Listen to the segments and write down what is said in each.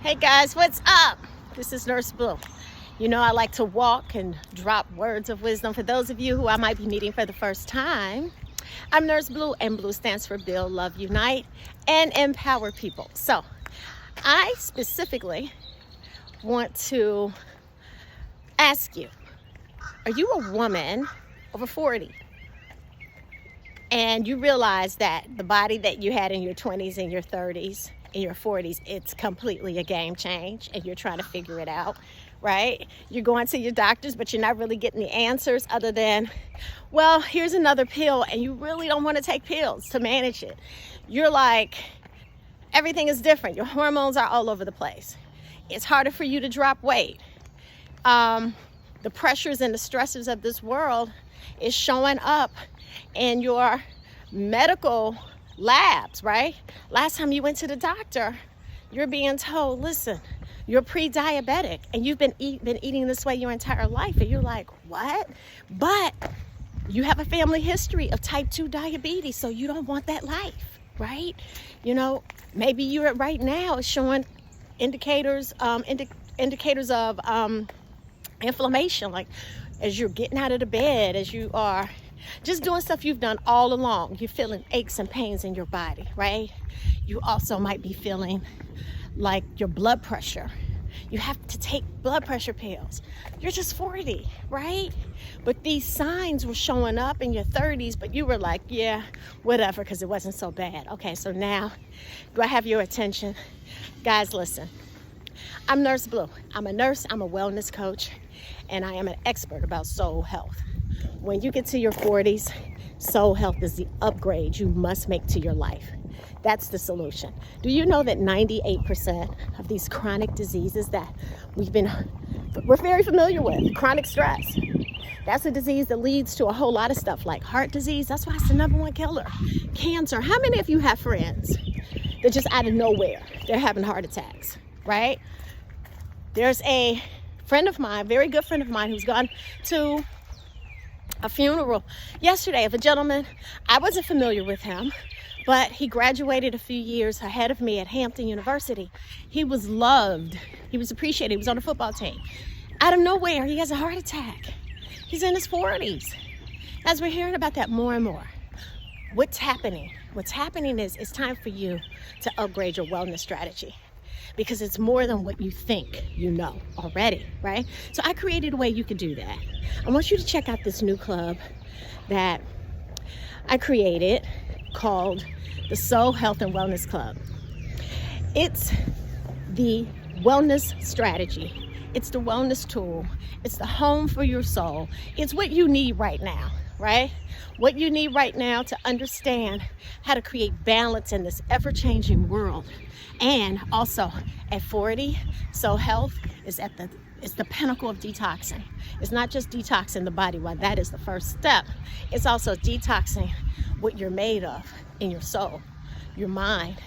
Hey guys, what's up? This is Nurse Blue. You know I like to walk and drop words of wisdom. For those of you who I might be meeting for the first time, I'm Nurse Blue, and Blue stands for Build, Love, Unite, and Empower People. So I specifically want to ask you, are you a woman over 40? And you realize that the body that you had in your 20s and your 30s, in your 40s, it's completely a game change, and you're trying to figure it out, right? You're going to your doctors, but you're not really getting the answers other than, well, here's another pill, and you really don't want to take pills to manage it. You're like, everything is different. Your hormones are all over the place. It's harder for you to drop weight. The pressures and the stresses of this world is showing up in your medical labs, right? Last time you went to the doctor, you're being told, listen, you're pre-diabetic and you've been eating this way your entire life. And you're like, what? But you have a family history of type 2 diabetes, so you don't want that life, right? You know, maybe you're right now showing indicators of inflammation, like as you're getting out of the bed, as you are just doing stuff you've done all along. You're feeling aches and pains in your body, right? You also might be feeling like your blood pressure. You have to take blood pressure pills. You're just 40, right? But these signs were showing up in your 30s, but you were like, yeah, whatever, because it wasn't so bad. Okay, so now, do I have your attention? Guys, listen. I'm Nurse Blue. I'm a nurse, I'm a wellness coach, and I am an expert about soul health. When you get to your 40s, soul health is the upgrade you must make to your life. That's the solution. Do you know that 98% of these chronic diseases that we're very familiar with, chronic stress, that's a disease that leads to a whole lot of stuff like heart disease. That's why it's the #1 killer. Cancer. How many of you have friends that just out of nowhere, they're having heart attacks, right? There's a friend of mine, very good friend of mine, who's gone to a funeral yesterday of a gentleman. I wasn't familiar with him, but he graduated a few years ahead of me at Hampton University. He was loved. He was appreciated. He was on the football team. Out of nowhere, he has a heart attack. He's in his 40s. As we're hearing about that more and more, what's happening? What's happening is it's time for you to upgrade your wellness strategy, because it's more than what you think you know already, right? So I created a way you could do that. I want you to check out this new club that I created called the Soul Health and Wellness Club. It's the wellness strategy. It's the wellness tool. It's the home for your soul. It's what you need right now, right? What you need right now to understand how to create balance in this ever-changing world. And also at 40, soul health is the pinnacle of detoxing. It's not just detoxing the body, while that is the first step. It's also detoxing what you're made of in your soul, your mind,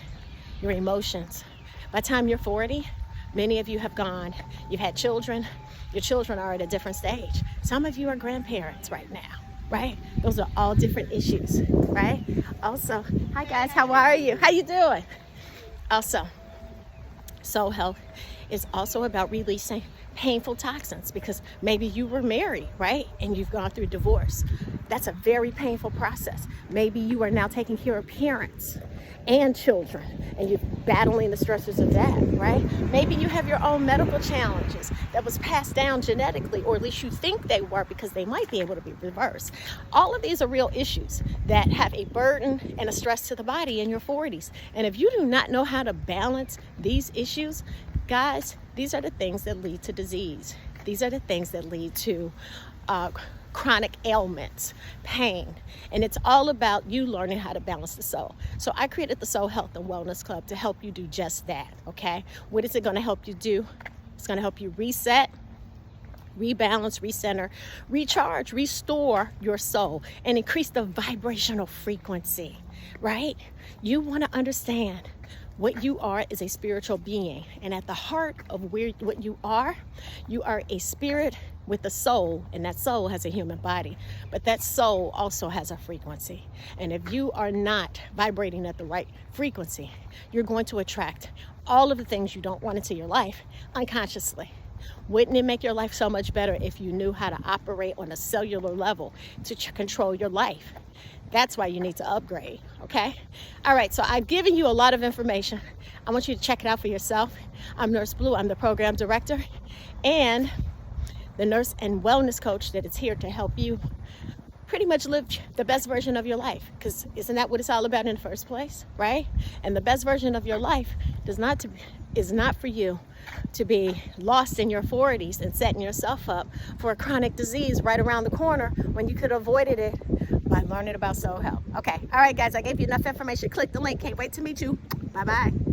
your emotions. By the time you're 40, many of you have gone, you've had children, your children are at a different stage. Some of you are grandparents right now, right? Those are all different issues, right? Also, hi guys, how are you? How you doing? Also, soul health is also about releasing painful toxins, because maybe you were married, right? And you've gone through divorce. That's a very painful process. Maybe you are now taking care of parents and children, and you're battling the stressors of that, right? Maybe you have your own medical challenges that was passed down genetically, or at least you think they were, because they might be able to be reversed. All of these are real issues that have a burden and a stress to the body in your 40s. And if you do not know how to balance these issues, guys, these are the things that lead to disease. These are the things that lead to chronic ailments, pain, and it's all about you learning how to balance the soul. So I created the Soul Health and Wellness Club to help you do just that, okay? What is it going to help you do? It's going to help you reset, rebalance, recenter, recharge, restore your soul, and increase the vibrational frequency, right? You want to understand what you are is a spiritual being, and at the heart of what you are a spirit with a soul, and that soul has a human body, but that soul also has a frequency. And if you are not vibrating at the right frequency, you're going to attract all of the things you don't want into your life unconsciously. Wouldn't it make your life so much better if you knew how to operate on a cellular level to control your life? That's why you need to upgrade, okay? All right, so I've given you a lot of information. I want you to check it out for yourself. I'm Nurse Blue. I'm the program director and the nurse and wellness coach that is here to help you pretty much live the best version of your life, because isn't that what it's all about in the first place, right? And the best version of your life is not for you to be lost in your 40s and setting yourself up for a chronic disease right around the corner when you could have avoided it by learning about soul health. Okay, all right guys, I gave you enough information. Click the link. Can't wait to meet you. Bye-bye.